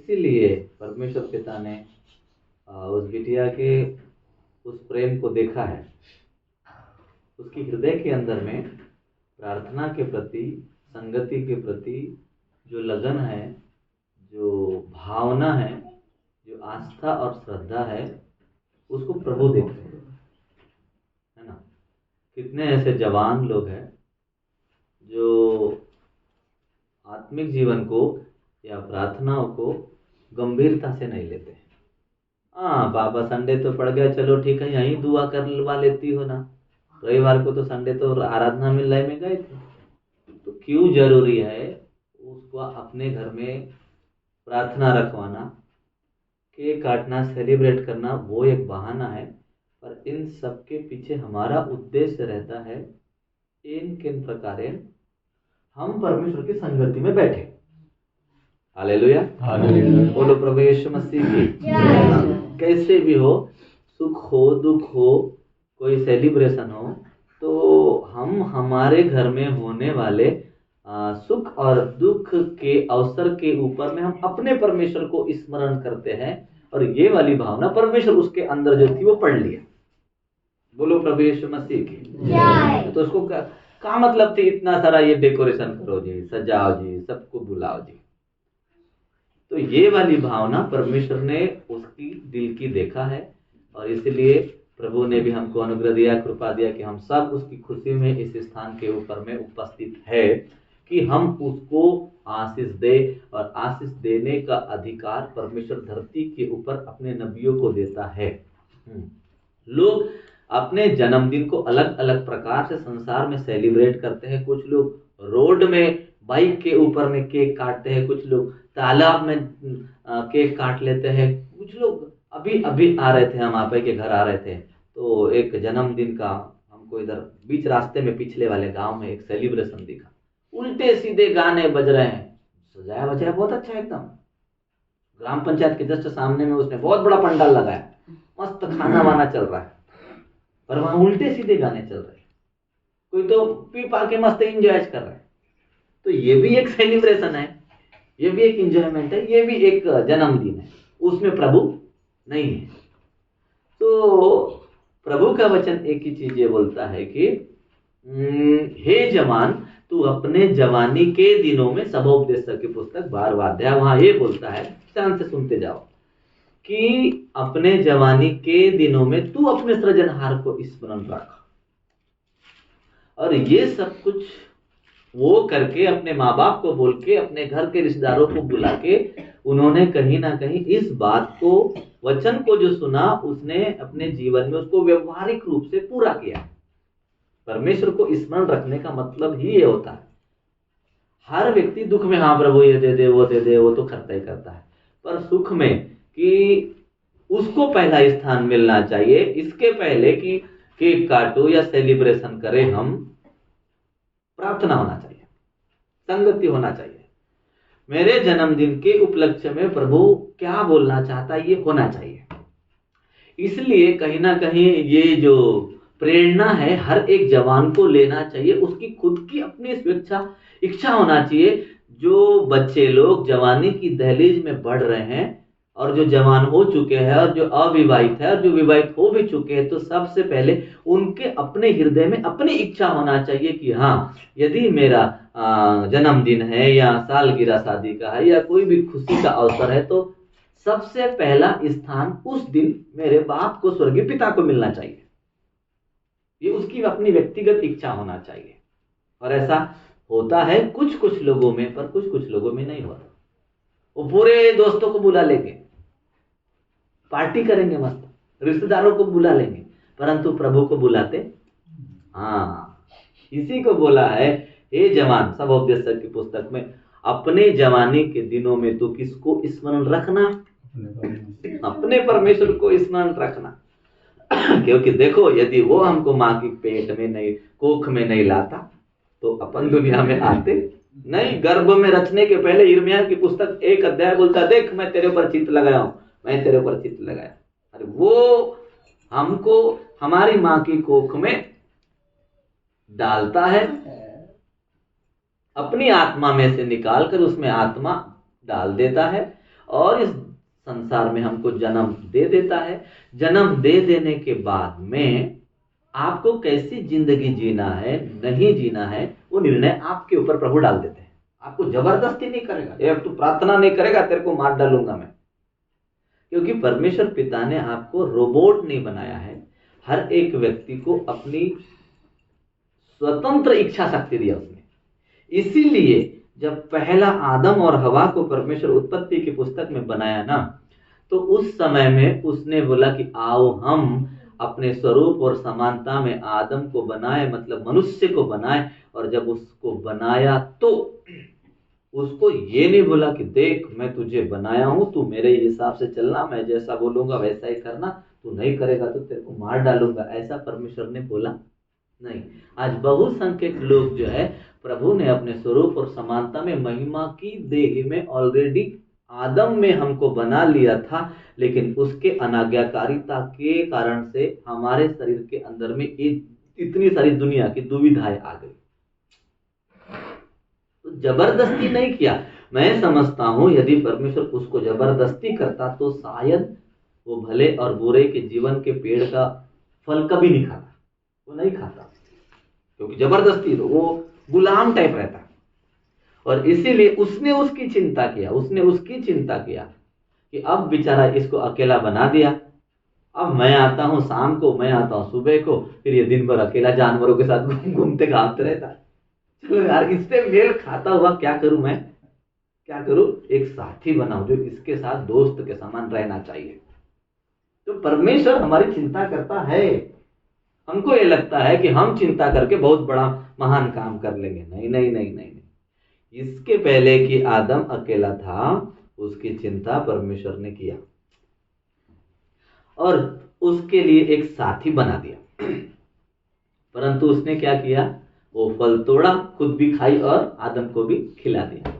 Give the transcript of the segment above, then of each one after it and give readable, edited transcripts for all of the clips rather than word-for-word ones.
इसीलिए परमेश्वर पिता ने उस बिटिया के उस प्रेम को देखा है, उसकी हृदय के अंदर में प्रार्थना के प्रति, संगति के प्रति जो लगन है, जो भावना है, जो आस्था और श्रद्धा है, उसको प्रभु देखते हैं, है ना। कितने ऐसे जवान लोग हैं जो आत्मिक जीवन को या प्रार्थनाओं को गंभीरता से नहीं लेते हैं। हाँ बाबा, संडे तो पड़ गया, चलो ठीक है, यहीं दुआ करवा लेती हो ना, रविवार को तो संडे तो आराधना मिलने में गए थे। तो क्यों जरूरी है उसको अपने घर में प्रार्थना रखवाना, केक काटना, सेलिब्रेट करना? वो एक बहाना है, पर इन सब के पीछे हमारा उद्देश्य रहता है इन किन प्रकारे हम परमेश्वर की संगति में बैठे। हालेलुया, बोलो प्रभु यीशु मसीह की। कैसे भी हो, सुख हो, दुख हो, कोई सेलिब्रेशन हो, तो हम हमारे घर में होने वाले सुख और दुख के अवसर के ऊपर में हम अपने परमेश्वर को स्मरण करते हैं, और ये वाली भावना परमेश्वर उसके अंदर जो थी वो पढ़ लिया। बोलो प्रभु यीशु मसीह की। तो उसको क्या मतलब थी इतना सारा ये डेकोरेशन करो जी, सजाओ जी, सबको बुलाओ जी? तो ये वाली भावना परमेश्वर ने उसकी दिल की देखा है, और इसलिए प्रभु ने भी हमको अनुग्रह दिया, कृपा दिया कि हम सब उसकी खुशी में इस स्थान के ऊपर में उपस्थित है, कि हम उसको आशीष दे। और आशीष देने का अधिकार परमेश्वर धरती के ऊपर अपने नबियों को देता है। लोग अपने जन्मदिन को अलग अलग प्रकार से संसार में सेलिब्रेट करते हैं। कुछ लोग रोड में बाइक के ऊपर में केक काटते हैं, कुछ लोग तालाब में केक काट लेते हैं, कुछ लोग अभी अभी आ रहे थे, हम आपे के घर आ रहे थे, तो एक जन्मदिन का हमको इधर बीच रास्ते में पिछले वाले गांव में एक सेलिब्रेशन दिखा। उल्टे सीधे गाने बज रहे हैं, सजाया बजाया बहुत अच्छा एकदम। ग्राम पंचायत के जस्ट सामने में उसने बहुत बड़ा पंडाल लगाया, मस्त खाना वाना चल रहा है, पर वहां उल्टे सीधे गाने चल रहे हैं। कोई तो पी पा के मस्त एंजॉय कर रहा है। तो ये भी एक सेलिब्रेशन है, ये भी एक एंजॉयमेंट है, ये भी एक जन्मदिन है, उसमें प्रभु नहीं है। तो प्रभु का वचन एक ही चीज ये बोलता है कि हे जवान, तू अपने जवानी के दिनों में, सबोपदेशक की पुस्तक 12वां अध्याय, वहां ये बोलता है, ध्यान से सुनते जाओ, कि अपने जवानी के दिनों में तू अपने सृजनहार को स्मरण रख। और ये सब कुछ वो करके, अपने माँ बाप को बोल के, अपने घर के रिश्तेदारों को बुला के, उन्होंने कहीं ना कहीं इस बात को, वचन को जो सुना, उसने अपने जीवन में उसको व्यवहारिक रूप से पूरा किया। परमेश्वर को स्मरण रखने का मतलब ही ये होता है। हर व्यक्ति दुख में, हाँ प्रभु ये दे दे, वो दे दे, वो तो करता ही करता है, पर सुख में कि उसको पहला स्थान मिलना चाहिए। इसके पहले कि केक काटो या सेलिब्रेशन करें, हम प्रार्थना होना चाहिए, संगति होना चाहिए। मेरे जन्मदिन के उपलक्ष्य में प्रभु क्या बोलना चाहता है, ये होना चाहिए। इसलिए कहीं ना कहीं ये जो प्रेरणा है हर एक जवान को लेना चाहिए, उसकी खुद की अपनी स्वेच्छा, इच्छा होना चाहिए। जो बच्चे लोग जवानी की दहलीज में बढ़ रहे हैं, और जो जवान हो चुके हैं, और जो अविवाहित है, और जो विवाहित हो भी चुके हैं, तो सबसे पहले उनके अपने हृदय में अपनी इच्छा होना चाहिए कि हाँ, यदि मेरा जन्मदिन है, या सालगिरह शादी का है, या कोई भी खुशी का अवसर है, तो सबसे पहला स्थान उस दिन मेरे बाप को, स्वर्गीय पिता को मिलना चाहिए। ये उसकी अपनी व्यक्तिगत इच्छा होना चाहिए। और ऐसा होता है कुछ कुछ लोगों में, पर कुछ कुछ लोगों में नहीं होता। वो पूरे दोस्तों को बुला लेंगे, पार्टी करेंगे, मस्त रिश्तेदारों को बुला लेंगे, परंतु प्रभु को बुलाते? हाँ, इसी को बोला है, हे जवान, सबोपदेशक की पुस्तक में, अपने जवानी के दिनों में तो किसको स्मरण रखना? अपने परमेश्वर को स्मरण रखना। क्योंकि देखो, यदि वो हमको माँ की पेट में नहीं, कोख में नहीं लाता, तो अपन दुनिया में आते नहीं। गर्भ में रचने के पहले यिर्मयाह की पुस्तक 1 अध्याय बोलता, देख मैं तेरे ऊपर चित्त लगाया हूं, मैं तेरे ऊपर चित्त लगाया। अरे वो हमको हमारी माँ की कोख में डालता है, अपनी आत्मा में से निकाल कर उसमें आत्मा डाल देता है, और इस संसार में हमको जन्म दे देता है। जन्म दे देने के बाद में आपको कैसी जिंदगी जीना है, नहीं जीना है, वो निर्णय आपके ऊपर प्रभु डाल देते हैं। आपको जबरदस्ती नहीं करेगा, ये तू प्रार्थना नहीं करेगा तेरे को मार डालूंगा मैं, क्योंकि परमेश्वर पिता ने आपको रोबोट नहीं बनाया है। हर एक व्यक्ति को अपनी स्वतंत्र इच्छा शक्ति दिया उसने। इसीलिए जब पहला आदम और हवा को परमेश्वर उत्पत्ति की पुस्तक में बनाया ना, तो उस समय में उसने बोला कि आओ हम अपने स्वरूप और समानता में आदम को बनाए, मतलब मनुष्य को बनाए। और जब उसको बनाया तो उसको ये नहीं बोला कि देख मैं तुझे बनाया हूं, तू मेरे हिसाब से चलना, मैं जैसा बोलूंगा वैसा ही करना, तू नहीं करेगा तो तेरे को मार डालूंगा, ऐसा परमेश्वर ने बोला नहीं। आज बहुसंख्यक लोग जो है, प्रभु ने अपने स्वरूप और समानता में महिमा की देह में ऑलरेडी आदम में हमको बना लिया था, लेकिन उसके अनाज्ञाकारिता के कारण से हमारे शरीर के अंदर में इतनी सारी दुनिया की दुविधाएं आ गई। तो जबरदस्ती नहीं किया। मैं समझता हूं यदि परमेश्वर उसको जबरदस्ती करता तो शायद वो भले और बुरे के जीवन के पेड़ का फल कभी नहीं खाता, वो नहीं खाता, क्योंकि जबरदस्ती तो वो गुलाम टाइप रहता है। और इसीलिए उसने उसकी चिंता किया, उसने उसकी चिंता किया कि अब बेचारा इसको अकेला बना दिया, अब मैं आता हूं शाम को, मैं आता हूं सुबह को, फिर ये दिन भर अकेला जानवरों के साथ घूमते घामते रहता है। चलो यार इससे मेल खाता हुआ क्या करूं, मैं क्या करूं, एक साथी बनाऊं जो इसके साथ दोस्त के समान रहना चाहिए। तो परमेश्वर हमारी चिंता करता है। हमको ये लगता है कि हम चिंता करके बहुत बड़ा महान काम कर लेंगे। नहीं नहीं नहीं नहीं, नहीं। इसके पहले कि आदम अकेला था, उसकी चिंता परमेश्वर ने किया और उसके लिए एक साथी बना दिया। परंतु उसने क्या किया, वो फल तोड़ा, खुद भी खाई और आदम को भी खिला दिया।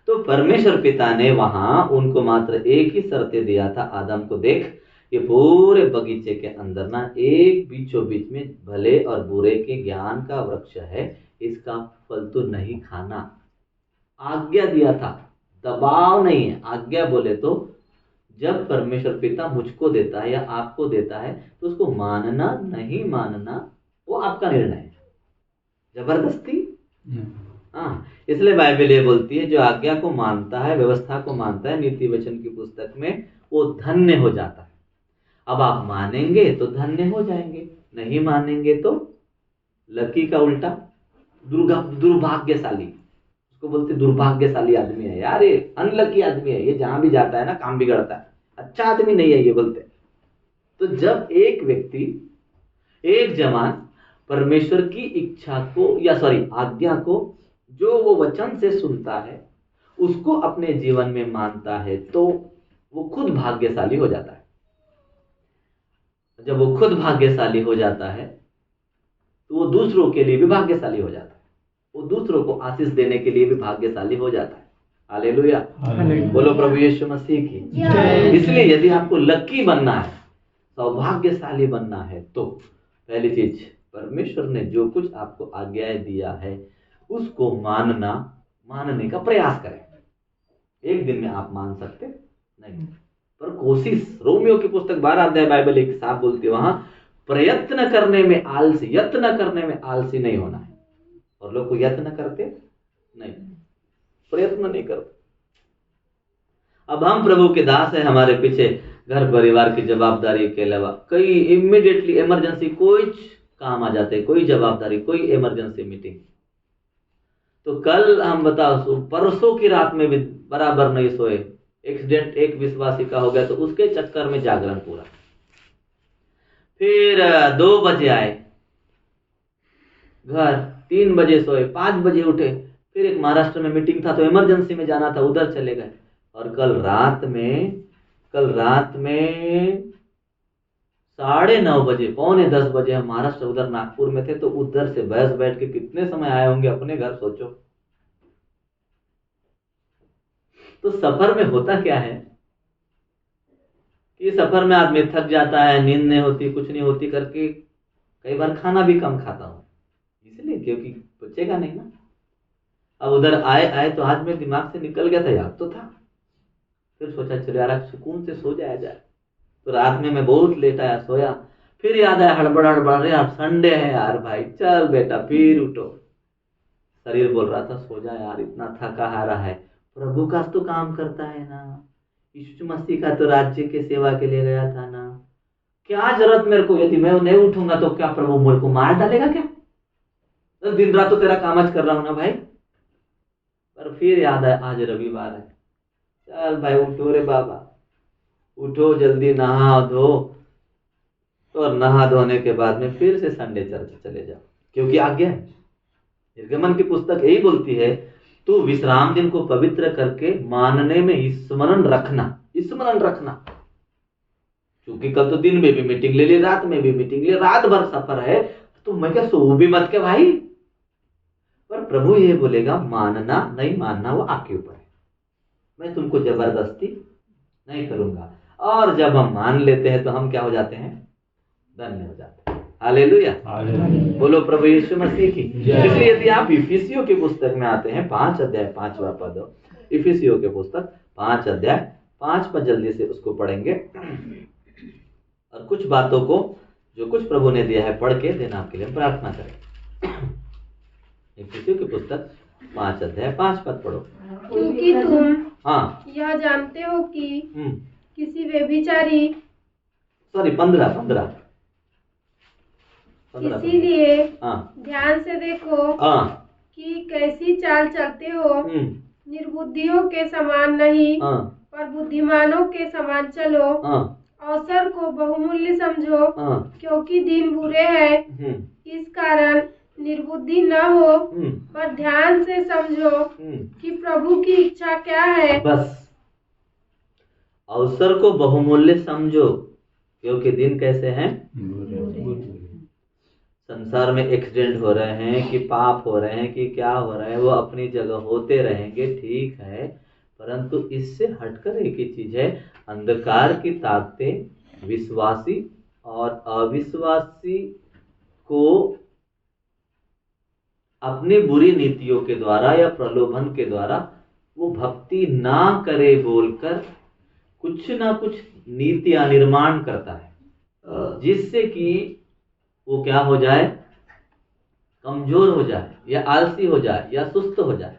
तो परमेश्वर पिता ने वहां उनको मात्र एक ही शर्त दिया था, आदम को देख ये पूरे बगीचे के अंदर ना एक बीचों बीच में भले और बुरे के ज्ञान का वृक्ष है, इसका फल तो नहीं खाना। आज्ञा दिया था, दबाव नहीं है, आज्ञा बोले तो जब परमेश्वर पिता मुझको देता है या आपको देता है तो उसको मानना नहीं मानना वो आपका निर्णय है, जबरदस्ती। हाँ, इसलिए बाइबल ये बोलती है जो आज्ञा को मानता है, व्यवस्था को मानता है, नीति वचन की पुस्तक में, वो धन्य हो जाता है। अब आप मानेंगे तो धन्य हो जाएंगे, नहीं मानेंगे तो लकी का उल्टा दुर्भाग्यशाली, उसको बोलते दुर्भाग्यशाली आदमी है यार, ये अनलकी आदमी है, ये जहां भी जाता है ना काम बिगड़ता है, अच्छा आदमी नहीं है ये बोलते। तो जब एक व्यक्ति, एक जवान परमेश्वर की इच्छा को या आज्ञा को जो वो वचन से सुनता है उसको अपने जीवन में मानता है तो वो खुद भाग्यशाली हो जाता है। जब वो खुद भाग्यशाली हो जाता है तो वो दूसरों के लिए भी भाग्यशाली हो जाता है, वो दूसरों को आशीष देने के लिए भी भाग्यशाली हो जाता है। हालेलुया, बोलो प्रभु यीशु मसीह की। इसलिए यदि आपको लकी बनना है, सौभाग्यशाली बनना है, तो पहली चीज परमेश्वर ने जो कुछ आपको आज्ञाएं दिया है उसको मानने का प्रयास करें। एक दिन में आप मान सकते नहीं, पर कोशिश। रोमियो की पुस्तक 12 अध्याय बाइबल एक साफ बोलती है, वहां प्रयत्न करने में आलसी, यत्न करने में आलसी नहीं होना है। और लोग को यत्न करते नहीं, प्रयत्न नहीं करते। अब हम प्रभु के दास हैं, हमारे पीछे घर परिवार की जवाबदारी के अलावा कई इमीडिएटली इमरजेंसी कोई काम आ जाते, कोई जवाबदारी, कोई इमरजेंसी मीटिंग। तो कल हम बताओ परसों की रात में भी बराबर नहीं सोए, एक्सीडेंट एक विश्वासी का हो गया तो उसके चक्कर में जागरण पूरा। फिर 2 बजे आए घर, 3 बजे सोए, 5 बजे उठे, फिर एक महाराष्ट्र में मीटिंग था तो इमरजेंसी में जाना था, उधर चले गए। और कल रात में 9:30 बजे, 9:45 बजे हम महाराष्ट्र उधर नागपुर में थे, तो उधर से बस बैठ के कितने समय आए होंगे अपने घर, सोचो। तो सफर में होता क्या है कि सफर में आदमी थक जाता है, नींद नहीं होती, कुछ नहीं होती करके कई बार खाना भी कम खाता हूं, इसलिए क्योंकि बचेगा नहीं ना। अब उधर आए तो आज मेरे दिमाग से निकल गया था, याद तो था फिर सोचा चलो यार सुकून से सो जाया जाए। तो रात में मैं बहुत लेट आया, सोया, फिर याद आया हड़बड़ हड़बड़, यार संडे है यार भाई, चल बेटा फिर उठो। शरीर बोल रहा था सो जा यार, इतना थका हारा है, प्रभु का तो काम करता है ना, यीशु मसीह का तो राज्य के सेवा के लिए गया था ना, क्या जरूरत मेरे को, यदि मैं नहीं उठूंगा तो क्या प्रभु मेरे को मार डालेगा क्या? तो दिन रात तो तेरा कामज कर रहा हूं ना भाई। पर फिर याद है आज रविवार है, चल भाई उठो रे बाबा, उठो जल्दी नहा धो, और नहा धोने के बाद में फिर से संडे चर्च चले जाओ, क्योंकि आज्ञा है। निर्गमन की पुस्तक यही बोलती है, तू विश्राम दिन को पवित्र करके मानने में स्मरण रखना, स्मरण रखना। क्योंकि कल तो दिन में भी मीटिंग ले ली, रात में भी मीटिंग ले, रात भर सफर है, तो मैं क्या सो भी मत के भाई। पर प्रभु ये बोलेगा मानना नहीं मानना वो आपके ऊपर है, मैं तुमको जबरदस्ती नहीं करूंगा। और जब हम मान लेते हैं तो हम क्या हो जाते हैं? धन्य हो जाते हैं। हालेलुया, बोलो प्रभु यीशु मसीह की। इसलिए यदि आप इफिसियों की पुस्तक में आते हैं 5 अध्याय 5वां पद, इफिसियों की पुस्तक 5 अध्याय 5 पद, जल्दी से उसको पढ़ेंगे और कुछ बातों को जो कुछ प्रभु ने दिया है पढ़ के दिन आपके लिए प्रार्थना करें। इफिसियों की पुस्तक 5 अध्याय 5 पद पढ़ो। क्योंकि तुम हाँ यह जानते हो कि किसी व्यभिचारी, सॉरी 15 इसीलिए हाँ ध्यान से देखो हाँ कि कैसी चाल चलते हो, निर्बुद्धियों के समान नहीं, हाँ पर बुद्धिमानों के समान चलो। हाँ अवसर को बहुमूल्य समझो, हाँ क्योंकि दिन बुरे हैं। इस कारण निर्बुद्धि न हो, पर ध्यान से समझो कि प्रभु की इच्छा क्या है। बस अवसर को बहुमूल्य समझो, क्योंकि दिन कैसे हैं? संसार में एक्सीडेंट हो रहे हैं कि पाप हो रहे हैं कि क्या हो रहा है, वो अपनी जगह होते रहेंगे, ठीक है। परंतु इससे हटकर एक ही चीज है, अंधकार की ताकतें विश्वासी और अविश्वासी को अपनी बुरी नीतियों के द्वारा या प्रलोभन के द्वारा वो भक्ति ना करे बोलकर कुछ ना कुछ नीतियां निर्माण करता है, जिससे कि वो क्या हो जाए? कमजोर हो जाए या आलसी हो जाए या सुस्त हो जाए।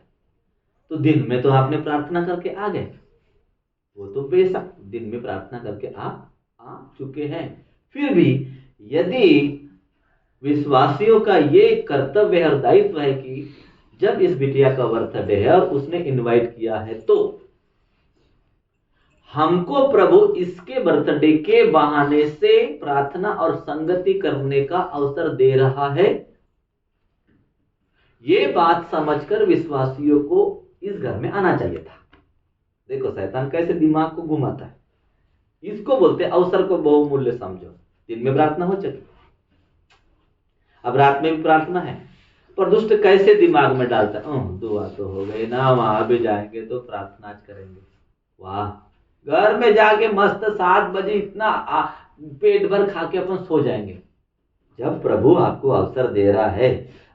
तो दिन में तो आपने प्रार्थना करके आ गए, वो तो बेशक दिन में प्रार्थना करके आप आ चुके हैं, फिर भी यदि विश्वासियों का ये कर्तव्य और दायित्व है कि जब इस बिटिया का बर्थडे है और उसने इनवाइट किया है, तो हमको प्रभु इसके बर्थडे के बहाने से प्रार्थना और संगति करने का अवसर दे रहा है। ये बात समझकर विश्वासियों को इस घर में आना चाहिए था। देखो शैतान कैसे दिमाग को घुमाता है। इसको बोलते अवसर को बहुमूल्य समझो। दिन में प्रार्थना हो चुकी, अब रात में भी प्रार्थना है, पर दुष्ट कैसे दिमाग में डालता है, दुआ तो हो गई ना, वहां भी जाएंगे तो प्रार्थना करेंगे। वाह, घर में जाके मस्त 7 बजे इतना पेट भर खा के अपन सो जाएंगे। जब प्रभु आपको अवसर दे रहा है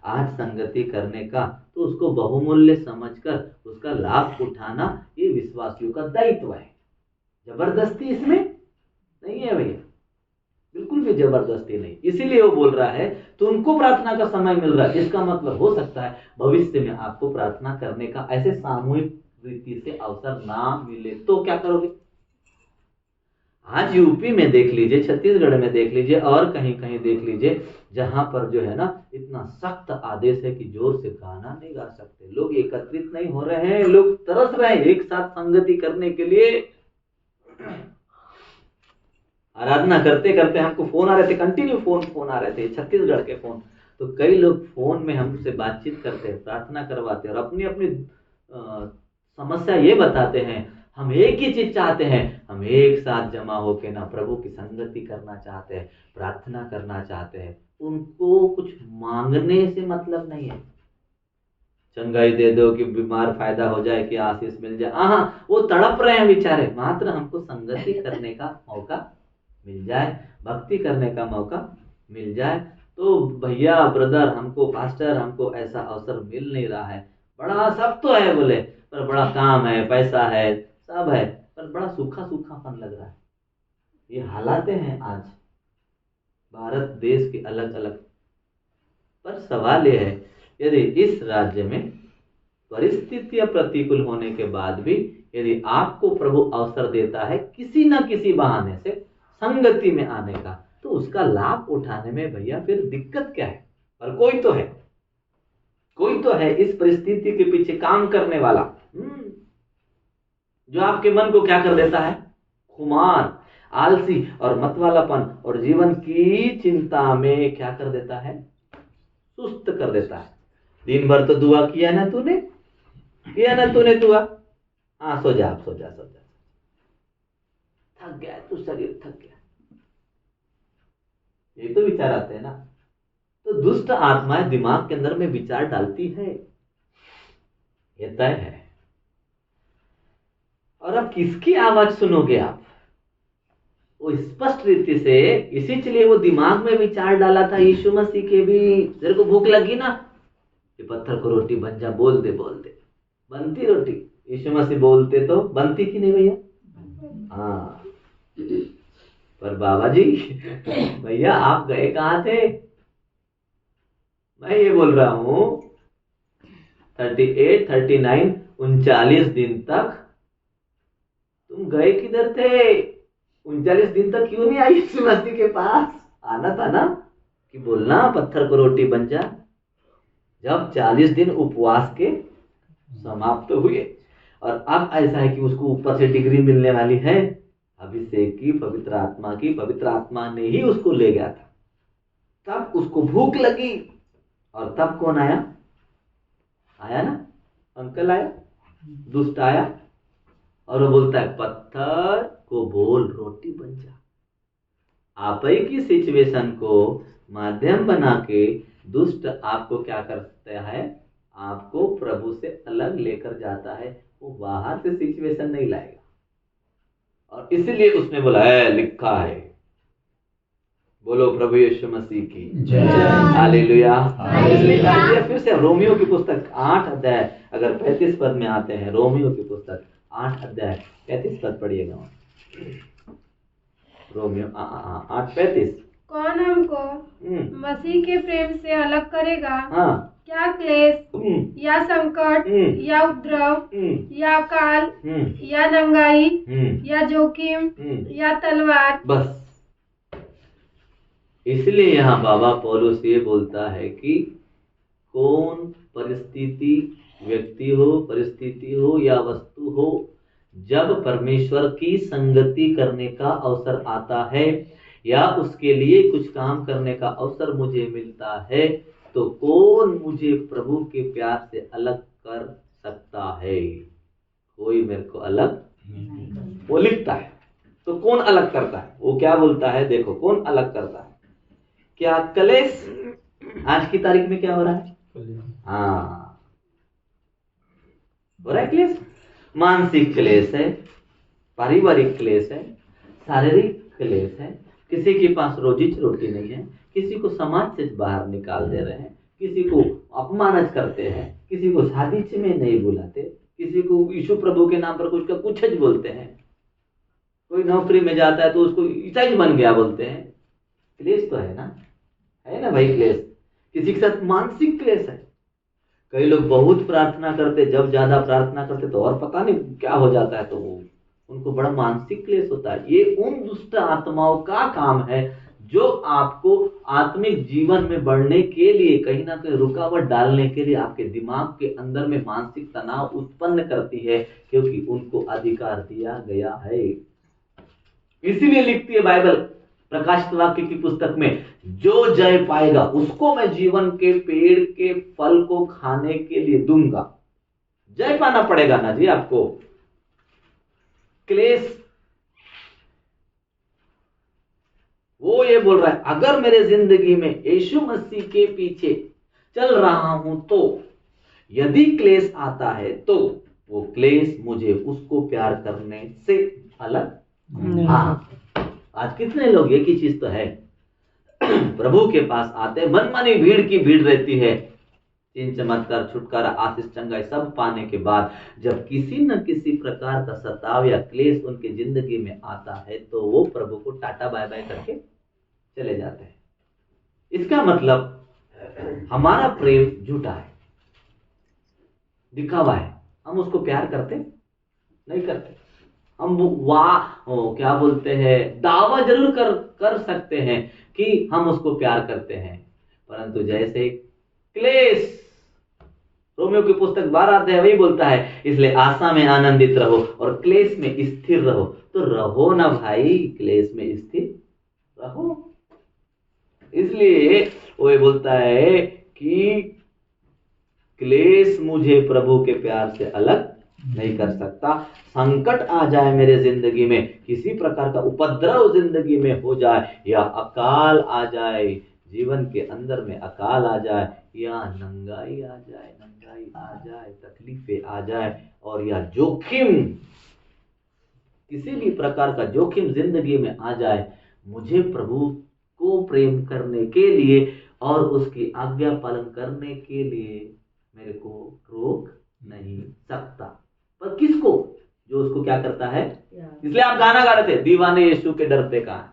आज संगति करने का, तो उसको बहुमूल्य समझकर उसका लाभ उठाना ये विश्वासियों का दायित्व है। जबरदस्ती इसमें नहीं है भैया, बिल्कुल भी जबरदस्ती नहीं। इसीलिए वो बोल रहा है तुमको प्रार्थना का समय मिल रहा है, इसका मतलब हो सकता है भविष्य में आपको प्रार्थना करने का ऐसे सामूहिक रीति से अवसर ना मिले, तो क्या करोगे? आज यूपी में देख लीजिए, छत्तीसगढ़ में देख लीजिए और कहीं कहीं देख लीजिए, जहां पर जो है ना इतना सख्त आदेश है कि जोर से गाना नहीं गा सकते, लोग एकत्रित नहीं हो रहे हैं, लोग तरस रहे हैं एक साथ संगति करने के लिए। आराधना करते करते हमको फोन आ रहे थे, कंटिन्यू फोन आ रहे थे, छत्तीसगढ़ के फोन। तो कई लोग फोन में हमसे बातचीत करते हैं, प्रार्थना करवाते हैं और अपनी अपनी समस्या ये बताते हैं। हम एक ही चीज चाहते हैं, हम एक साथ जमा होके ना प्रभु की संगति करना चाहते हैं, प्रार्थना करना चाहते हैं। उनको कुछ मांगने से मतलब नहीं है, चंगाई दे दो कि बीमार फायदा हो जाए कि आशीष मिल जाए, वो तड़प रहे हैं बेचारे, मात्र हमको संगति करने का मौका मिल जाए, भक्ति करने का मौका मिल जाए। तो भैया ब्रदर, हमको पास्टर, हमको ऐसा अवसर मिल नहीं रहा है। बड़ा सब तो है बोले, पर बड़ा काम है, पैसा है, सब है, पर पर बड़ा सूखा सूखापन लग रहा है। ये हालातें हैं आज भारत देश के अलग अलग। पर सवाल यह है, यदि इस राज्य में परिस्थितियां प्रतिकूल होने के बाद भी यदि आपको प्रभु अवसर देता है किसी न किसी बहाने से संगति में आने का, तो उसका लाभ उठाने में भैया फिर दिक्कत क्या है? पर कोई तो है, कोई तो है इस परिस्थिति के पीछे काम करने वाला, जो आपके मन को क्या कर देता है? खुमार, आलसी और मतवालापन और जीवन की चिंता में क्या कर देता है? सुस्त कर देता है। दिन भर तो दुआ किया ना तूने, किया ना तूने दुआ, हाँ सो जा, सो जा, सो जा, थक गया तू, शरीर थक गया, ये तो विचार आते हैं ना। तो दुष्ट आत्माएं दिमाग के अंदर में विचार डालती है, ये तय है। और अब किसकी आवाज सुनोगे आप? वो स्पष्ट रीति से, इसीलिए वो दिमाग में विचार डाला था यीशु मसीह के भी। तेरे को भूख लगी ना, ये पत्थर को रोटी बन जा, बोल दे, बोल दे, बनती रोटी। यीशु मसीह बोलते तो बनती कि नहीं भैया? हाँ। पर बाबा जी भैया आप गए कहाँ थे? मैं ये बोल रहा हूं 38, 39, 39 दिन तक तुम गए किधर थे? 39 दिन तक क्यों नहीं आई यीशु मसीह के पास? आना था ना, कि बोलना पत्थर को रोटी बन जा। जब 40 दिन उपवास के समाप्त हुए और अब ऐसा है कि उसको ऊपर से डिग्री मिलने वाली है अभिषेक की, पवित्र आत्मा की। पवित्र आत्मा ने ही उसको ले गया था। तब उसको भूख लगी और तब कौन आया? आया ना, अंकल आया, दुष्ट आया और वो बोलता है पत्थर को बोल रोटी बन जा। आप ही की सिचुएशन को माध्यम बना के दुष्ट आपको क्या करता है? आपको प्रभु से अलग लेकर जाता है। वो बाहर से सिचुएशन नहीं लाएगा। और इसलिए उसने बोला है, लिखा है, बोलो प्रभु यीशु मसीह की जय। हालेलुया। फिर से रोमियो की पुस्तक 8 अध्याय अगर 35 पद में आते हैं, रोमियो की पुस्तक 8 अध्याय 35 पद पढ़िएगा। रोमियो 8:35। कौन हमको मसीह के प्रेम से अलग करेगा? हाँ। क्या क्लेश या संकट या उपद्रव या अकाल या नंगाई या जोखिम या तलवार? बस इसलिए यहाँ बाबा पौलुस ये बोलता है कि कौन परिस्थिति, व्यक्ति हो, परिस्थिति हो या वस्तु हो, जब परमेश्वर की संगति करने का अवसर आता है या उसके लिए कुछ काम करने का अवसर मुझे मिलता है, तो कौन मुझे प्रभु के प्यार से अलग कर सकता है? कोई मेरे को अलग नहीं। वो लिखता है तो कौन अलग करता है? वो क्या बोलता है? देखो कौन अलग करता है। क्या क्लेश आज की तारीख में क्या हो रहा है? हाँ, हो रहा है क्लेश। मानसिक क्लेश है, पारिवारिक क्लेश है, शारीरिक क्लेश है। किसी के पास रोजी रोटी नहीं है, किसी को समाज से बाहर निकाल दे रहे हैं, किसी को अपमानित करते हैं, किसी को शादी में नहीं बुलाते, किसी को यीशु प्रभु के नाम पर कुछ का कुछ बोलते हैं, कोई नौकरी में जाता है तो उसको ईसाई बन गया बोलते हैं। क्लेश तो है ना भाई, क्लेश। किसी के साथ मानसिक क्लेश है। कई लोग बहुत प्रार्थना करते, जब ज्यादा प्रार्थना करते तो और पता नहीं क्या हो जाता है, तो वो उनको बड़ा मानसिक क्लेश होता है। ये उन दुष्ट आत्माओं का काम है जो आपको आत्मिक जीवन में बढ़ने के लिए कहीं ना कहीं रुकावट डालने के लिए आपके दिमाग के अंदर में मानसिक तनाव उत्पन्न करती है, क्योंकि उनको अधिकार दिया गया है। इसीलिए लिखती है बाइबल प्रकाशित वाक्य की पुस्तक में, जो जय पाएगा उसको मैं जीवन के पेड़ के फल को खाने के लिए दूंगा। जय पाना पड़ेगा ना जी आपको। क्लेश, वो ये बोल रहा है अगर मेरे जिंदगी में यीशु मसीह के पीछे चल रहा हूं तो यदि क्लेश आता है तो वो क्लेश मुझे उसको प्यार करने से अलग। हाँ, आज कितने लोग, एक ही चीज तो है, प्रभु के पास आते, मनमानी भीड़ की भीड़ रहती है, चिन्ह चमत्कार, छुटकारा, आशीष, चंगाई सब पाने के बाद जब किसी न किसी प्रकार का सताव या क्लेश उनकी जिंदगी में आता है तो वो प्रभु को टाटा बाय बाय करके चले जाते हैं। इसका मतलब हमारा प्रेम झूठा है, दिखावा है। हम उसको प्यार करते नहीं करते। हम क्या बोलते हैं, दावा जरूर कर सकते हैं कि हम उसको प्यार करते हैं, परंतु जैसे क्लेश, रोमियो की पुस्तक 12 अध्याय वही बोलता है, इसलिए आशा में आनंदित रहो और क्लेश में स्थिर रहो। तो रहो ना भाई, क्लेश में स्थिर रहो। इसलिए वो ये बोलता है कि क्लेश मुझे प्रभु के प्यार से अलग नहीं कर सकता। संकट आ जाए मेरे जिंदगी में, किसी प्रकार का उपद्रव जिंदगी में हो जाए, या अकाल आ जाए, जीवन के अंदर में अकाल आ जाए, या नंगाई आ जाए, तकलीफें आ जाए, और या जोखिम, किसी भी प्रकार का जोखिम जिंदगी में आ जाए, मुझे प्रभु को प्रेम करने के लिए और उसकी आज्ञा पालन करने के लिए मेरे को रोक नहीं सकता। पर किसको? जो उसको क्या करता है। इसलिए आप गाना गा रहे थे, दीवाने यीशु के डर पे कहा।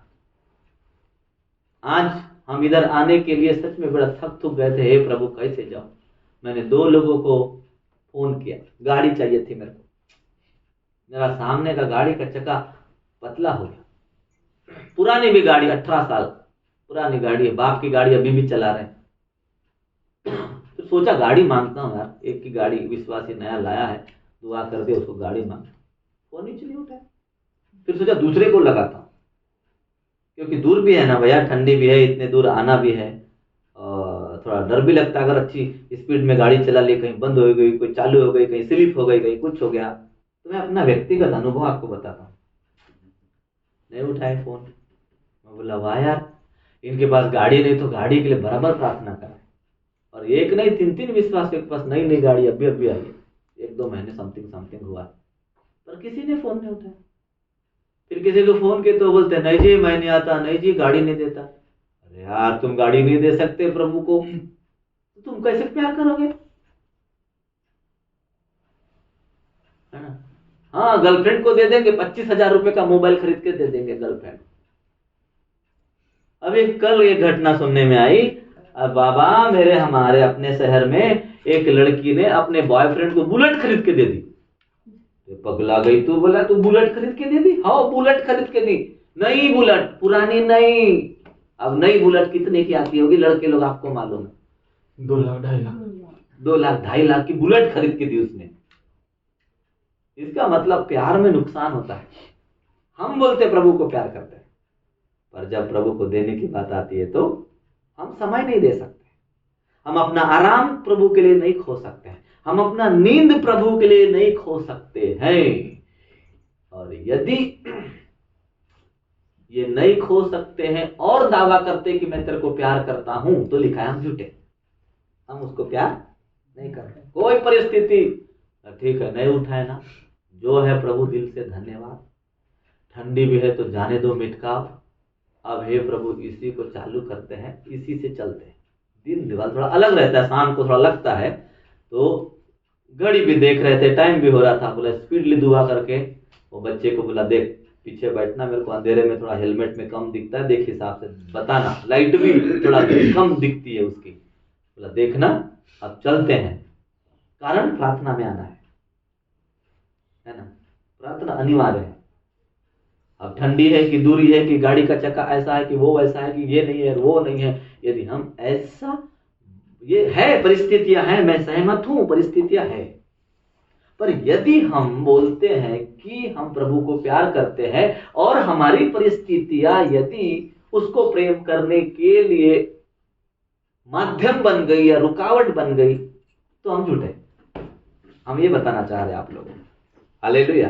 आज हम इधर आने के लिए सच में बड़ा थक गए थे। हे प्रभु कैसे जाऊं? मैंने 2 लोगों को फोन किया, गाड़ी चाहिए थी मेरे को। मेरा सामने का गाड़ी का चक्का पतला हो गया, पुरानी भी गाड़ी, 18 साल पुरानी गाड़ी है, बाप की गाड़ी अभी भी चला रहे हैं। तो सोचा गाड़ी मांगता हूँ यार, एक की गाड़ी विश्वासी नया लाया है, दुआ कर दे उसको गाड़ी मांग। फोन नीचे नहीं उठाया। फिर सोचा दूसरे को लगाता हूँ, क्योंकि दूर भी है ना भैया, ठंडी भी है, इतने दूर आना भी है, और थोड़ा डर भी लगता है अगर अच्छी स्पीड में गाड़ी चला ली, कहीं बंद हो गई, कोई चालू हो गई, कहीं स्लिप हो गई, कहीं कुछ हो गया। तो मैं अपना व्यक्तिगत अनुभव आपको बताता हूँ। नहीं उठाए फोन। मैं बोला वाह यार, इनके पास गाड़ी नहीं तो गाड़ी के लिए बराबर प्रार्थना करें। और एक नहीं 3 विश्वास के पास नई गाड़ी अभी आई है, 1-2 महीने समथिंग हुआ, पर किसी ने फोन नहीं उठाया। फिर किसी को फोन किए तो बोलते नहीं जी मैं नहीं आता, नहीं जी गाड़ी नहीं देता। अरे यार तुम गाड़ी नहीं दे सकते प्रभु को, तो तुम कैसे प्यार करोगे? है ना? हाँ, गर्लफ्रेंड को दे देंगे, 25,000 रुपए का मोबाइल खरीद के दे देंगे गर्लफ्रेंड। अभी कल ये घटना सुनने में आई, अब बाबा मेरे हमारे अपने शहर में एक लड़की ने अपने बॉयफ्रेंड को बुलेट खरीद के दे दी। पगला गई तू, बोला तू बुलेट खरीद के दे दी? हाँ बुलेट खरीद के दी। नई बुलेट, पुरानी नहीं। अब नई बुलेट कितने की आती होगी लड़के लोग, आपको मालूम है? 2 लाख 2.5 लाख 2 लाख 2.5 लाख की बुलेट खरीद के दी उसने। इसका मतलब प्यार में नुकसान होता है। हम बोलते प्रभु को प्यार करते हैं, पर जब प्रभु को देने की बात आती है तो हम समय नहीं दे सकते। हम अपना आराम प्रभु के लिए नहीं खो सकते हैं, हम अपना नींद प्रभु के लिए नहीं खो सकते हैं। और यदि ये नहीं खो सकते हैं और दावा करते कि मैं तेरे को प्यार करता हूं, तो लिखा है हम झूठे, हम उसको प्यार नहीं करते। कोई परिस्थिति, ठीक है नहीं उठाए ना, जो है प्रभु दिल से धन्यवाद। ठंडी भी है तो जाने दो मिटकाव, अब हे प्रभु इसी को चालू करते हैं, इसी से चलते हैं। दिन दिवाल थोड़ा अलग रहता है, शाम को थोड़ा लगता है। तो घड़ी भी देख रहे थे, टाइम भी हो रहा था, बोला स्पीडली दुआ करके वो बच्चे को बोला देख पीछे बैठना, मेरे को अंधेरे में थोड़ा हेलमेट में कम दिखता है, देख हिसाब से बताना, लाइट भी थोड़ा कम दिखती है उसकी, बोला देखना अब चलते हैं। कारण प्रार्थना में आना है ना? प्रार्थना अनिवार्य है। अब ठंडी है कि दूरी है कि गाड़ी का चक्का ऐसा है कि वो वैसा है कि ये नहीं है वो नहीं है, यदि हम ऐसा, ये है परिस्थितियां हैं, मैं सहमत हूं परिस्थितियां है, पर यदि हम बोलते हैं कि हम प्रभु को प्यार करते हैं और हमारी परिस्थितियां यदि उसको प्रेम करने के लिए माध्यम बन गई या रुकावट बन गई, तो हम झूठे। हम ये बताना चाह रहे हैं आप लोगों को। हालेलुया,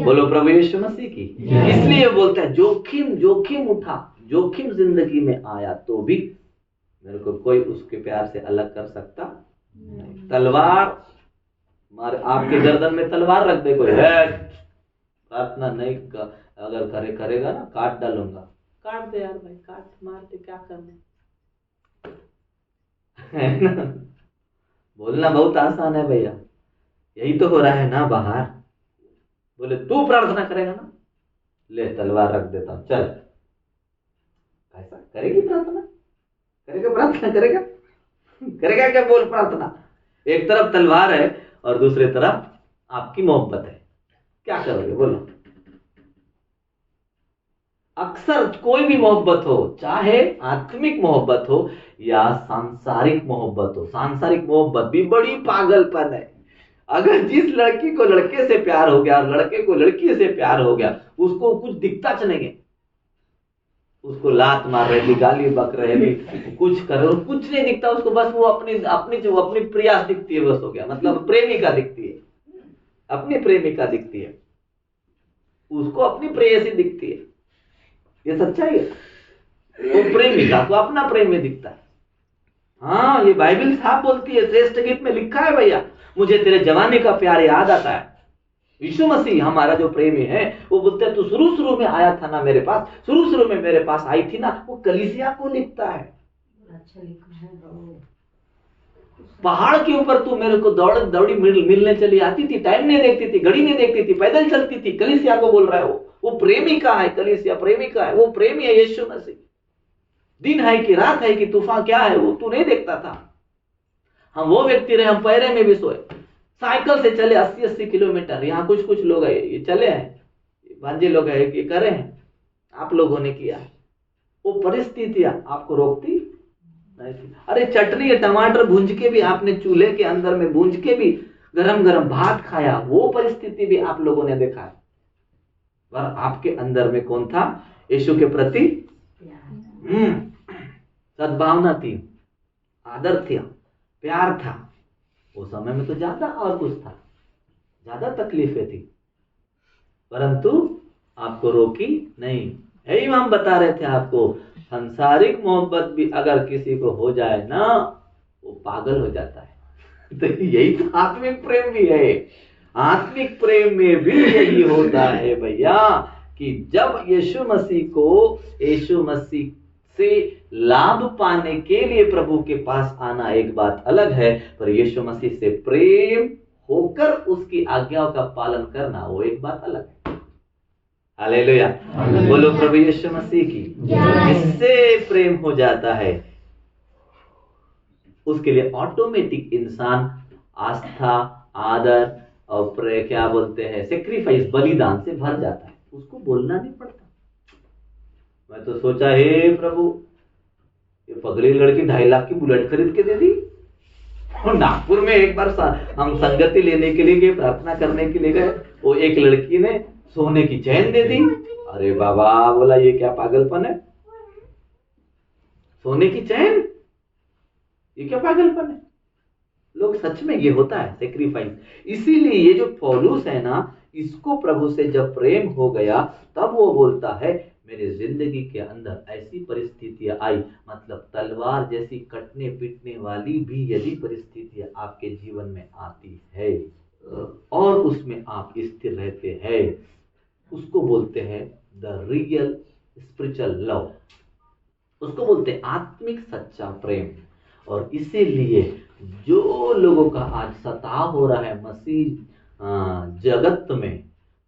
बोलो प्रभु यीशु मसीह की। इसलिए बोलता है जोखिम उठा, जोखिम जिंदगी में आया तो भी मेरे को कोई उसके प्यार से अलग कर सकता नहीं। तलवार मारे, आपके गर्दन में तलवार रख दे कोई, प्रार्थना नहीं अगर करेगा ना काट डालूंगा, काट दे यार भाई, काट मार दे, क्या करना है ना? बोलना बहुत आसान है भैया, यही तो हो रहा है ना बाहर। बोले तू प्रार्थना करेगा ना, ले तलवार रख देता हूं, चल। ऐसा करेगी प्रार्थना? करेगा प्रार्थना? करेगा? करेगा क्या? बोल प्रार्थना। एक तरफ तलवार है और दूसरी तरफ आपकी मोहब्बत है, क्या करोगे बोलो? अक्सर कोई भी मोहब्बत हो, चाहे आत्मिक मोहब्बत हो या सांसारिक मोहब्बत हो, सांसारिक मोहब्बत भी बड़ी पागलपन है। अगर जिस लड़की को लड़के से प्यार हो गया और लड़के को लड़की से प्यार हो गया, उसको कुछ दिखता च नहीं है, उसको लात मार रहे थे, गाली बक रहे थे, कुछ कर रहे, कुछ नहीं दिखता उसको, बस वो अपनी अपनी जो अपनी प्रियास दिखती है, बस हो गया, मतलब प्रेमिका दिखती है, अपनी प्रेमिका दिखती है, उसको अपनी प्रेयसी दिखती है। ये सच्चाई है। वो प्रेमिका को अपना प्रेम में दिखता है। हाँ, ये बाइबल साफ बोलती है, श्रेष्ठ गीत में लिखा है भैया, मुझे तेरे जवानी का प्यार याद आता है। यीशु मसीह हमारा जो प्रेमी है, वो बोलते हैं तू शुरू शुरू में आया था ना मेरे पास, शुरू शुरू में मेरे पास आई थी ना। वो कलीसिया को लिखता है। अच्छा लिखा है। पहाड़ के ऊपर तू मेरे को दौड़ी मिलने चली आती थी, टाइम नहीं देखती थी, घड़ी नहीं देखती थी, पैदल चलती थी। कलीसिया को बोल रहा है वो प्रेमिका है, कलीसिया प्रेमिका है, वो प्रेमी है यीशु मसीह। दिन है कि रात है कि तूफान क्या है, वो तू नहीं देखता था। हम वो व्यक्ति रहे, हम पैरे में भी सोए, साइकिल से चले 80-80 किलोमीटर। यहाँ कुछ लोग है, ये चले हैं, भांजे लोग है, ये करे हैं, आप लोगों ने किया। वो परिस्थितियां आपको रोकती नहीं थी। अरे चटनी या टमाटर भूंज के भी आपने चूल्हे के अंदर में भूंज के भी गरम गरम भात खाया, वो परिस्थिति भी आप लोगों ने देखा है। पर आपके अंदर में कौन था? यीशु के प्रति सद्भावना थी, आदर था, प्यार था। उस समय में तो ज्यादा और कुछ था, ज्यादा तकलीफें थी, परंतु आपको रोकी नहीं। यही हम बता रहे थे आपको, सांसारिक मोहब्बत भी अगर किसी को हो जाए ना, वो पागल हो जाता है। तो यही तो आत्मिक प्रेम भी है। आत्मिक प्रेम में भी यही होता है भैया, कि जब यीशु मसीह से लाभ पाने के लिए प्रभु के पास आना एक बात अलग है, पर यीशु मसीह से प्रेम होकर उसकी आज्ञाओं का पालन करना वो एक बात अलग है। हालेलुया, बोलो प्रभु यीशु मसीह की। जिससे प्रेम हो जाता है उसके लिए ऑटोमेटिक इंसान आस्था, आदर और क्या बोलते हैं, सेक्रीफाइस, बलिदान से भर जाता है। उसको बोलना नहीं पड़ता। मैं तो सोचा, हे प्रभु, ये पगली लड़की 2.5 लाख की बुलेट खरीद के दे दी। और नागपुर में एक बार हम संगति लेने के लिए गए, प्रार्थना करने के लिए गए, वो एक लड़की ने सोने की चैन दे दी। अरे बाबा, बोला ये क्या पागलपन है? सोने की चैन, ये क्या पागलपन है? लोग सच में, ये होता है सेक्रीफाइस। इसीलिए ये जो पौलुस है ना, इसको प्रभु से जब प्रेम हो गया, तब वो बोलता है मेरे जिंदगी के अंदर ऐसी परिस्थितियां आई, मतलब तलवार जैसी कटने पीटने वाली भी यदि परिस्थितियां आपके जीवन में आती है और उसमें आप स्थिर रहते हैं, उसको बोलते हैं द रियल स्पिरिचुअल लव, उसको बोलते हैं आत्मिक सच्चा प्रेम। और इसीलिए जो लोगों का आज सताव हो रहा है मसीह जगत में,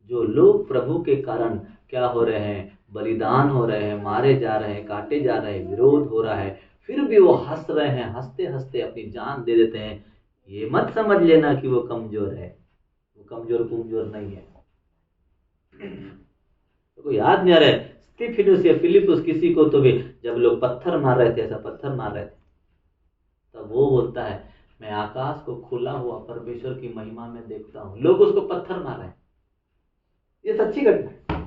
जो लोग प्रभु के कारण क्या हो रहे हैं, बलिदान हो रहे हैं, मारे जा रहे हैं, काटे जा रहे हैं, विरोध हो रहा है, फिर भी वो हंस रहे हैं, हंसते हंसते अपनी जान दे देते हैं। ये मत समझ लेना कि वो कमजोर है, वो कमजोर नहीं है। तो याद नहीं आ रहा है स्तिफनुस या फिलिपुस, किसी को तो भी जब लोग पत्थर मार रहे थे, ऐसा पत्थर मार रहे थे, तब वो बोलता है मैं आकाश को खुला हुआ परमेश्वर की महिमा में देखता हूं, लोग उसको पत्थर मार रहे हैं। ये सच्ची घटना है।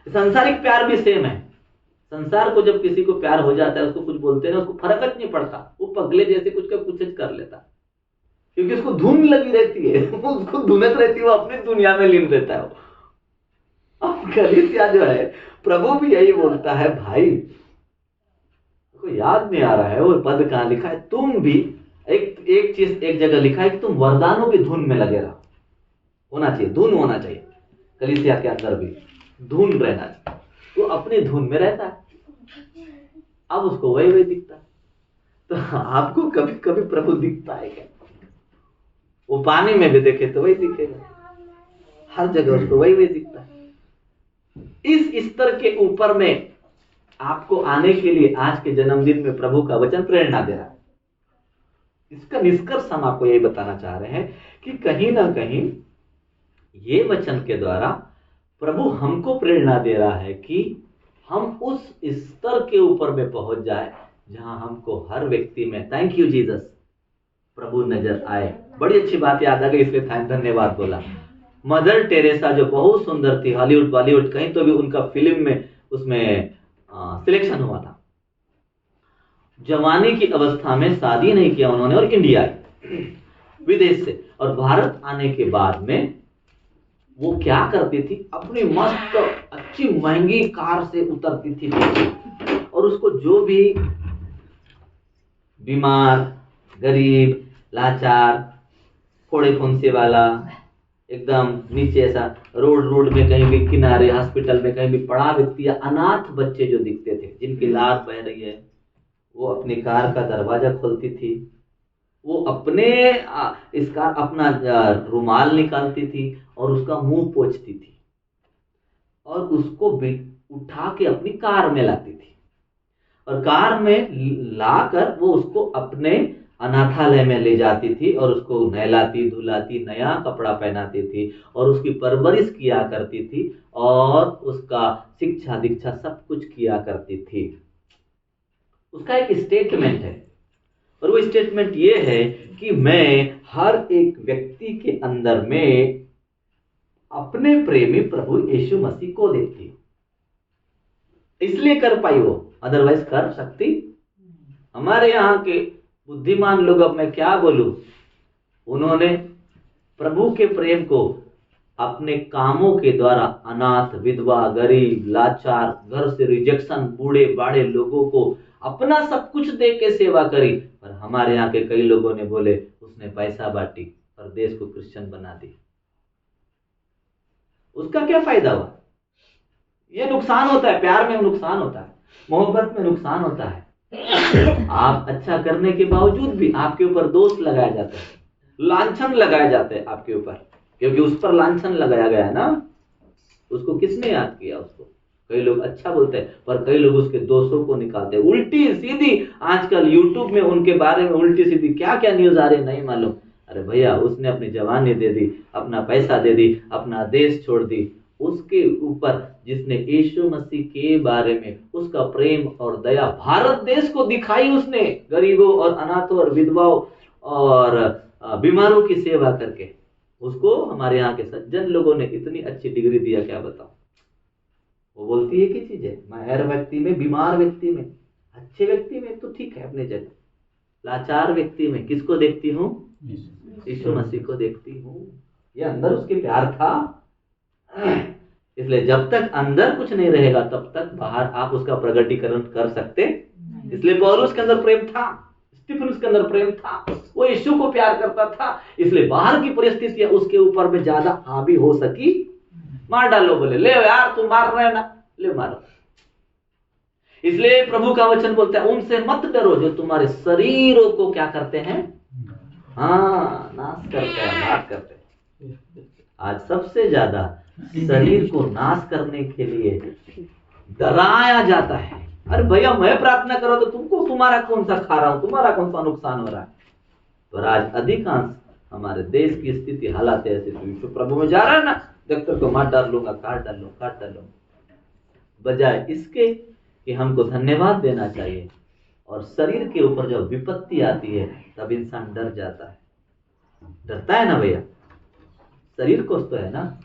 सांसारिक प्यार भी सेम है। संसार को जब किसी को प्यार हो जाता है, उसको कुछ बोलते हैं ना, उसको फर्क नहीं पड़ता, वो पगले जैसे कुछ का कुछ कर लेता, क्योंकि उसको धुन लगी रहती है, उसको धुनत रहती है, वो अपनी दुनिया में लीन रहता है। अब कलीसिया जो है, प्रभु भी यही बोलता है, भाई को याद नहीं आ रहा है वो पद कहां लिखा है, तुम भी एक चीज एक जगह लिखा है कि तुम वरदानों की धुन में लगे रहो। होना चाहिए, धुन होना चाहिए कलीसिया के अंदर भी, धुन रहना चाहिए। वो अपनी धुन में रहता है, अब उसको वही दिखता है। तो आपको कभी कभी प्रभु दिखता है क्या? वो पानी में भी देखे तो वही दिखेगा, हर जगह उसको वही दिखता है। इस स्तर के ऊपर में आपको आने के लिए आज के जन्मदिन में प्रभु का वचन प्रेरणा दे रहा है। इसका निष्कर्ष हम आपको यही बताना चाह रहे हैं कि कहीं ना कहीं ये वचन के द्वारा प्रभु हमको प्रेरणा दे रहा है कि हम उस स्तर के ऊपर में पहुंच जाए जहां हमको हर व्यक्ति में थैंक यू जीसस प्रभु नजर आए। बड़ी अच्छी बात याद आ गई, इसलिए धन्यवाद बोला। मदर टेरेसा जो बहुत सुंदर थी, हॉलीवुड बॉलीवुड कहीं तो भी उनका फिल्म में उसमें सिलेक्शन हुआ था। जवानी की अवस्था में शादी नहीं किया उन्होंने और इंडिया आई विदेश से, और भारत आने के बाद में वो क्या करती थी, अपनी मस्त अच्छी महंगी कार से उतरती थी और उसको जो भी बीमार, गरीब, लाचार, फोड़े फुंसी वाला, एकदम नीचे ऐसा रोड में कहीं भी किनारे हॉस्पिटल में कहीं भी पड़ा व्यक्ति या अनाथ बच्चे जो दिखते थे जिनकी लार बह रही है, वो अपनी कार का दरवाजा खोलती थी, वो अपने इसका अपना रुमाल निकालती थी और उसका मुंह पोंछती थी और उसको उठा के अपनी कार में लाती थी और कार में लाकर वो उसको अपने अनाथालय में ले जाती थी और उसको नहलाती धुलाती, नया कपड़ा पहनाती थी और उसकी परवरिश किया करती थी और उसका शिक्षा दीक्षा सब कुछ किया करती थी। उसका एक स्टेटमेंट है और वो स्टेटमेंट ये है कि मैं हर एक व्यक्ति के अंदर में अपने प्रेमी प्रभु यीशु मसीह को देखती हूं, इसलिए कर पाई वो, अदरवाइज कर सकती। हमारे यहाँ के बुद्धिमान लोग, अब मैं क्या बोलूं, उन्होंने प्रभु के प्रेम को अपने कामों के द्वारा अनाथ, विधवा, गरीब, लाचार, घर से रिजेक्शन, बूढ़े बाढ़े लोगों को अपना सब कुछ दे के सेवा करी। पर हमारे यहाँ के कई लोगों ने बोले उसने पैसा बांटी और देश को क्रिश्चियन बना दी। उसका क्या फायदा हुआ? ये नुकसान होता है, प्यार में नुकसान होता है, मोहब्बत में नुकसान होता है। आप अच्छा करने के बावजूद भी आपके ऊपर दोष लगाया जाता है, लांछन लगाए जाते हैं आपके ऊपर, क्योंकि उस पर लांछन लगाया गया है ना। उसको किसने याद किया? उसको कई लोग अच्छा बोलते हैं पर कई लोग उसके दोषों को निकालते हैं उल्टी सीधी। आजकल यूट्यूब में उनके बारे में उल्टी सीधी क्या क्या न्यूज आ रही नहीं मालूम। अरे भैया, उसने अपनी जवानी दे दी, अपना पैसा दे दी, अपना देश छोड़ दी, उसके ऊपर जिसने यीशु मसीह के बारे में उसका प्रेम और दया भारत देश को दिखाई, उसने गरीबों और अनाथों और विधवाओं और बीमारों की सेवा करके, उसको हमारे यहाँ के सज्जन लोगों ने इतनी अच्छी डिग्री दिया, क्या बताऊं। वो बोलती है कि चीजें मैं हर व्यक्ति में, बीमार व्यक्ति में, अच्छे व्यक्ति में तो ठीक है अपने जगह, लाचार व्यक्ति में किसको देखती हूँ? यीशु मसीह को देखती हूँ। ये अंदर उसके प्यार था। इसलिए जब तक अंदर कुछ नहीं रहेगा तब तक बाहर आप उसका प्रगटीकरण कर सकते। इसलिए पौलुस के अंदर प्रेम था, स्टीफनुस के अंदर प्रेम था, वो यीशु को प्यार करता था, इसलिए बाहर की परिस्थितियां उसके ऊपर में ज्यादा हावी हो सकी। मार डालो, बोले ले यार तुम मार रहे ना, ले मारो। इसलिए प्रभु का वचन बोलता है उनसे मत डरो जो तुम्हारे शरीरों को क्या करते हैं? हाँ, नाश करते हैं, नाश करते हैं। आज सबसे ज्यादा शरीर को नाश करने के लिए डराया जाता है। अरे भैया, मैं प्रार्थना करो तो तुमको, तुम्हारा कौन सा खा रहा हूं, तुम्हारा कौन सा नुकसान हो रहा है। पर आज अधिकांश हमारे देश की स्थिति, हालात ऐसे, तो यीशु प्रभु में जा रहा है ना, डॉक्टर को मार डालूंगा, काट डालूंगा, बजाय इसके कि हमको धन्यवाद देना चाहिए। और शरीर के ऊपर जब विपत्ति आती है तब इंसान डर जाता है, डरता है ना भैया, शरीर को तो है ना।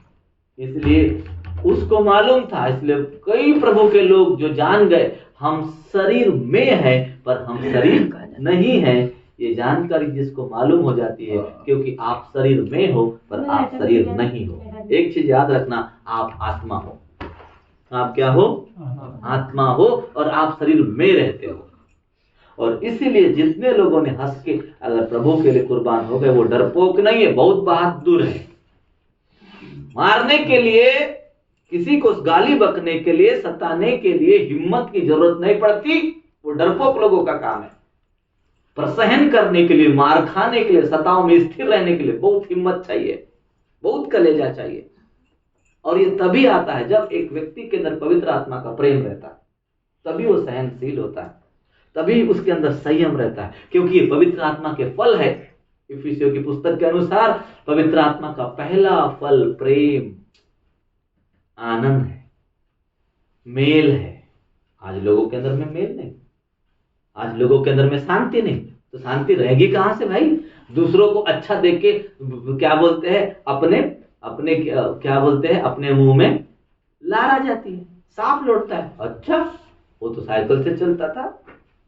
इसलिए उसको मालूम था, इसलिए कई प्रभु के लोग जो जान गए हम शरीर में है पर हम शरीर नहीं है, ये जानकारी जिसको मालूम हो जाती है, क्योंकि आप शरीर में हो पर आप शरीर नहीं हो। एक चीज याद रखना, आप आत्मा हो। आप क्या हो? आत्मा हो, और आप शरीर में रहते हो। और इसीलिए जितने लोगों ने हंस के अगर प्रभु के लिए कुर्बान हो गए, वो डरपोक नहीं है, बहुत बहादुर है। मारने के लिए, किसी को गाली बकने के लिए, सताने के लिए हिम्मत की जरूरत नहीं पड़ती, वो डरपोक लोगों का काम है। पर सहन करने के लिए, मार खाने के लिए, सताव में स्थिर रहने के लिए बहुत हिम्मत चाहिए, बहुत कलेजा चाहिए। और ये तभी आता है जब एक व्यक्ति के अंदर पवित्र आत्मा का प्रेम रहता है, तभी वो सहनशील होता है, तभी उसके अंदर संयम रहता है, क्योंकि ये पवित्र आत्मा के फल है। इफिसियों की पुस्तक के अनुसार पवित्र आत्मा का पहला फल प्रेम, आनंद है, मेल है। आज लोगों के अंदर में मेल नहीं, आज लोगों के अंदर में शांति नहीं, तो शांति रहेगी कहां से भाई? दूसरों को अच्छा देख के क्या बोलते हैं, अपने क्या बोलते हैं, अपने मुंह में लार आ जाती है, सांप लौटता है। अच्छा, वो तो साइकिल से चलता था,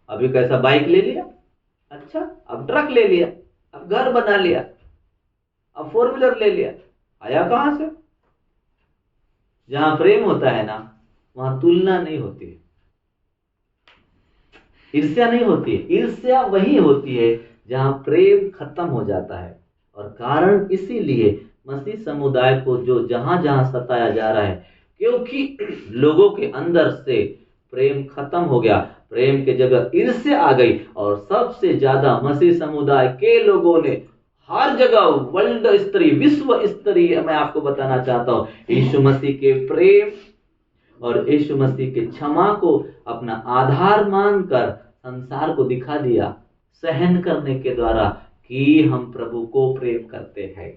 अभी कैसा बाइक ले लिया, अच्छा अब ट्रक ले लिया, अब घर बना लिया, अब 4 व्हीलर ले लिया, आया कहां से? जहां प्रेम होता है ना, वहां तुलना नहीं होती है, ईर्ष्या नहीं होती है। ईर्ष्या वही होती है जहां प्रेम खत्म हो जाता है। और कारण इसीलिए मसीह समुदाय को जो जहां जहां सताया जा रहा है, क्योंकि लोगों के अंदर से प्रेम खत्म हो गया, प्रेम के जगह ईर्ष्या आ गई। और सबसे ज्यादा मसीह समुदाय के लोगों ने हर जगह वर्ल्ड स्तरीय, विश्व स्तरीय, मैं आपको बताना चाहता हूं, यीशु मसीह के प्रेम और यीशु मसीह के क्षमा को अपना आधार मानकर संसार को दिखा दिया, सहन करने के द्वारा, कि हम प्रभु को प्रेम करते हैं।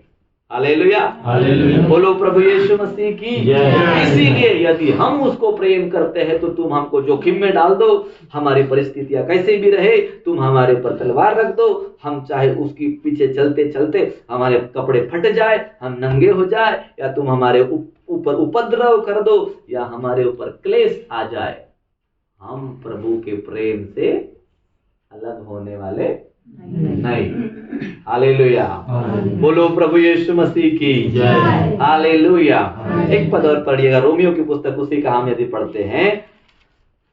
हालेलुया, हालेलुया, बोलो प्रभु यीशु मसीह की जय। इसीलिए यदि हम उसको प्रेम करते हैं तो तुम हमको जोखिम में डाल दो, हमारी परिस्थितियां कैसे भी रहे, तुम हमारे ऊपर तलवार रख दो, हम चाहे उसके पीछे चलते चलते हमारे कपड़े फट जाए, हम नंगे हो जाए, या तुम हमारे ऊपर उपद्रव कर दो, या हमारे ऊपर क्लेश आ जाए, हम प्रभु के प्रेम से अलग होने वाले नहीं। हालेलुया, बोलो प्रभु यीशु मसीह की जय। हालेलुया। एक पद और पढ़िएगा, रोमियो की पुस्तक, उसी का हम यदि पढ़ते हैं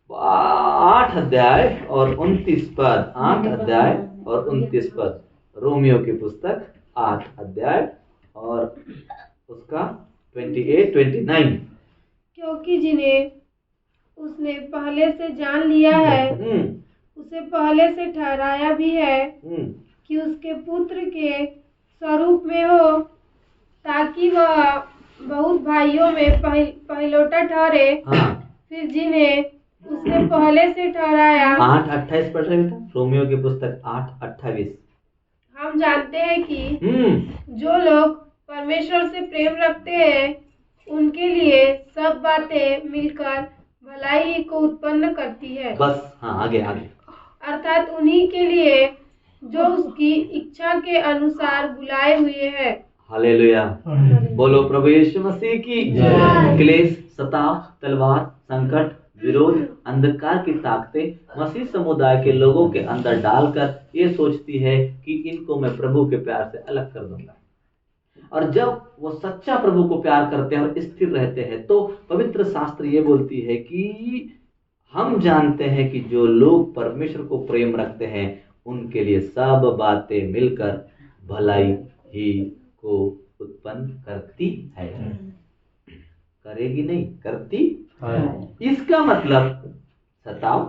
8 अध्याय और 29 पद, 8 अध्याय और 29 पद, रोमियो की पुस्तक 8 अध्याय और उसका 28-29। क्योंकि जिन्हें उसने पहले से जान लिया है, उसे पहले से ठहराया भी है कि उसके पुत्र के स्वरूप में हो, ताकि वह बहुत भाइयों में पहिलौठा ठहरे। हाँ। फिर जिन्हें उसने पहले से ठहराया, 8:28 पढ़ रहे बेटा, रोमियो की पुस्तक 8:28। हम जानते हैं कि जो लोग परमेश्वर से प्रेम रखते हैं, उनके लिए सब बातें मिलकर भलाई ही को उत्पन्न करती है। बस, हाँ, आगे आगे। अर्थात उन्हीं के लिए जो उसकी इच्छा के अनुसार बुलाए हुए हैं। हालेलुया, बोलो प्रभु यीशु मसीह की जय। क्लेश, सताव, तलवार, संकट, विरोध, अंधकार की ताकतें मसीह समुदाय के लोगों के अंदर डालकर ये सोचती है कि इनको मैं प्रभु के प्यार से अलग कर दूंगा। और जब वो सच्चा प्रभु को प्यार करते हैं और स्थिर रहते हैं, तो पवित्र शास्त्र ये बोलती है कि हम जानते हैं कि जो लोग परमेश्वर को प्रेम रखते हैं, उनके लिए सब बातें मिलकर भलाई ही को उत्पन्न करती है। करेगी नहीं, करती है। इसका मतलब सताव,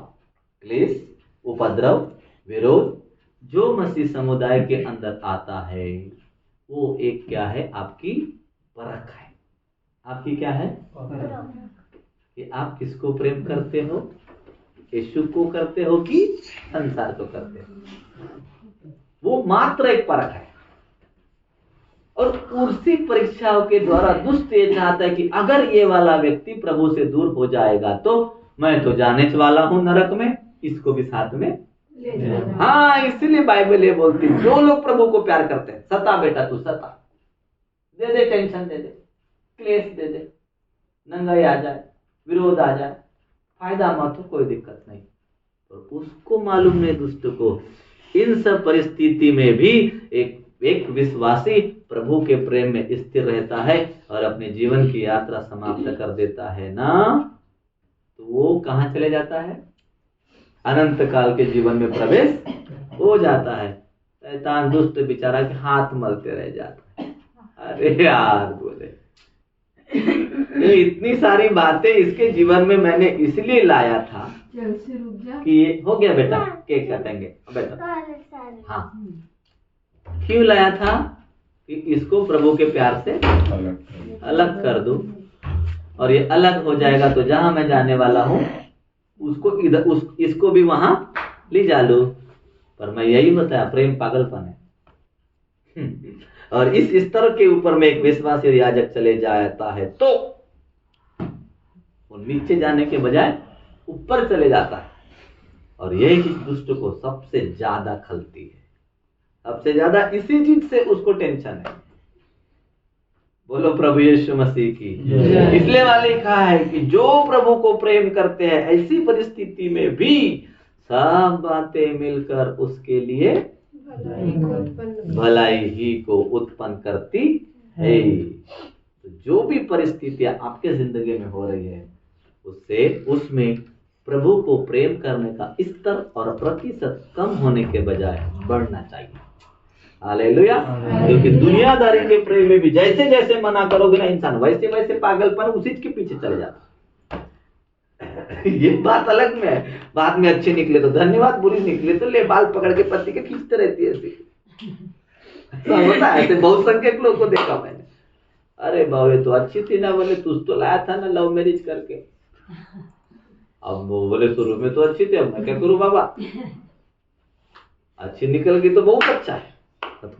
क्लेश, उपद्रव, विरोध जो मसीह समुदाय के अंदर आता है, वो एक क्या है, आपकी परख है। आपकी क्या है? कि आप किसको प्रेम करते हो, यीशु को करते हो कि संसार को करते हो? वो मात्र एक परख है। और उसी परीक्षाओं के द्वारा दुष्ट ये चाहता है कि अगर ये वाला व्यक्ति प्रभु से दूर हो जाएगा तो मैं तो जाने वाला हूं नरक में, इसको भी साथ में ले जाएगा। हाँ, इसलिए बाइबल ये बोलती है, जो लोग प्रभु को प्यार करते हैं, सता बेटा तू सता, दे दे टेंशन, दे दे क्लेश, दे दे नंगाई आ जाए, विरोध आ जाए, फायदा मत हो, कोई दिक्कत नहीं। और उसको मालूम नहीं, दुष्ट को, इन सब परिस्थिति में भी एक विश्वासी प्रभु के प्रेम में स्थिर रहता है और अपने जीवन की यात्रा समाप्त कर देता है ना, तो वो कहां चले जाता है? अनंत काल के जीवन में प्रवेश हो जाता है। शैतान दुष्ट बेचारा के हाथ मलते रह जाता है। अरे यार बोले, ये इतनी सारी बातें इसके जीवन में मैंने इसलिए लाया था कि ये हो गया बेटा, केक काटेंगे बेटा। हाँ, क्यों लाया था? कि इसको प्रभु के प्यार से अलग कर दूं, और ये अलग हो जाएगा तो जहां मैं जाने वाला हूं उसको इधर इसको भी वहां ले जा लूं। पर मैं यही बताया, प्रेम पागलपन है। और इस स्तर के ऊपर में एक विश्वासी और याजक चले जाता है तो वो नीचे जाने के बजाय ऊपर चले जाता है। और यही चीज दुष्ट को सबसे ज्यादा खलती है, सबसे ज्यादा इसी चीज से उसको टेंशन है। बोलो प्रभु यीशु मसीह की। इसलिए वाले लिखा है कि जो प्रभु को प्रेम करते हैं ऐसी परिस्थिति में भी सब बातें मिलकर उसके लिए भलाई ही को उत्पन्न करती है। तो जो भी परिस्थितियां आपके जिंदगी में हो रही है उससे उसमें प्रभु को प्रेम करने का स्तर और प्रतिशत कम होने के बजाय बढ़ना चाहिए। हालेलुया। क्योंकि दुनियादारी के प्रेम में भी जैसे जैसे मना करोगे ना इंसान, वैसे वैसे पागलपन उसी के पीछे चले जाता। ये बात अलग में है। बाद में अच्छे निकले तो धन्यवाद, बुरी निकले तो ले बाल पकड़ के पति के खींचते रहती है ऐसे। ऐसा होता है, ऐसे बहुत संख्यक लोग को देखा मैंने। अरे बाबे तो अच्छी थी ना, बोले तू तो लाया था ना लव मैरिज करके। अब वो बोले शुरू में तो अच्छी थी, अब मैं क्या करूं बाबा, अच्छी निकल गई तो बहुत अच्छा है।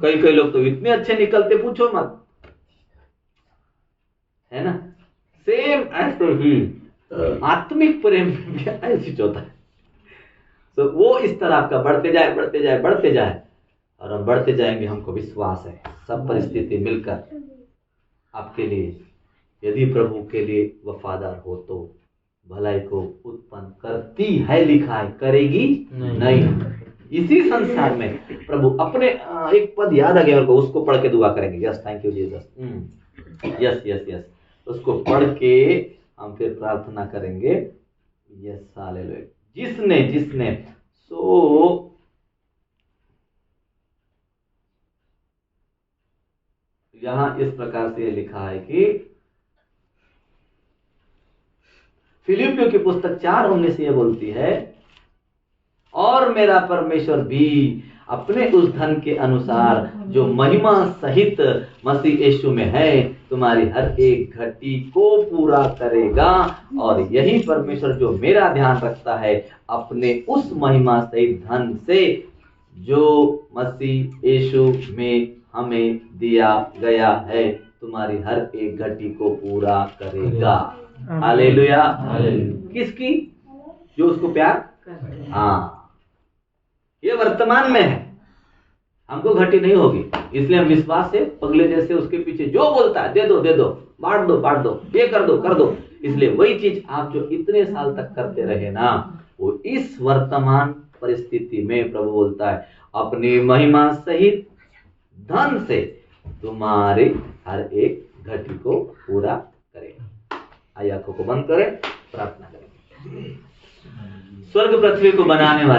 कई कई लोग तो इतने अच्छे निकलते पूछो मत, है ना। सेम ऐसे ही आत्मिक प्रेम ऐसी होता है। तो वो इस तरह आपका बढ़ते जाए बढ़ते जाए बढ़ते जाए, और हम बढ़ते जाएंगे। हमको विश्वास है सब परिस्थिति मिलकर आपके लिए, यदि प्रभु के लिए वफादार हो तो भलाई को उत्पन्न करती है। लिखा है करेगी नहीं। इसी संसार में प्रभु अपने एक पद याद आ गया मेरे को, उसको पढ़ के दुआ करेंगे। Yes, thank you Jesus. Yes yes yes, उसको पढ़ के हम फिर प्रार्थना करेंगे। Yes, hallelujah. जिसने जिसने सो यहां इस प्रकार से लिखा है कि फिलिपियों की पुस्तक 4:19 ये बोलती है, और मेरा परमेश्वर भी अपने उस धन के अनुसार जो महिमा सहित मसीह यीशु में है तुम्हारी हर एक घटी को पूरा करेगा। और यही परमेश्वर जो मेरा ध्यान रखता है अपने उस महिमा सहित धन से जो मसीह यीशु में हमें दिया गया है तुम्हारी हर एक घटी को पूरा करेगा। हालेलुया। किसकी? जो उसको प्यार। हाँ, ये वर्तमान में है, हमको घटी नहीं होगी। इसलिए हम विश्वास से पगले जैसे उसके पीछे जो बोलता है दे दो, बांट दो, ये कर दो। इसलिए वही चीज आप जो इतने साल तक करते रहे ना, वो इस वर्तमान परिस्थिति में प्रभु बोलता है अपनी महिमा सहित धन से तुम्हारे हर एक घटी को पूरा करेगा। आइए आंखों को बंद करें, प्रार्थना करें। स्वर्ग पृथ्वी को बनाने वाले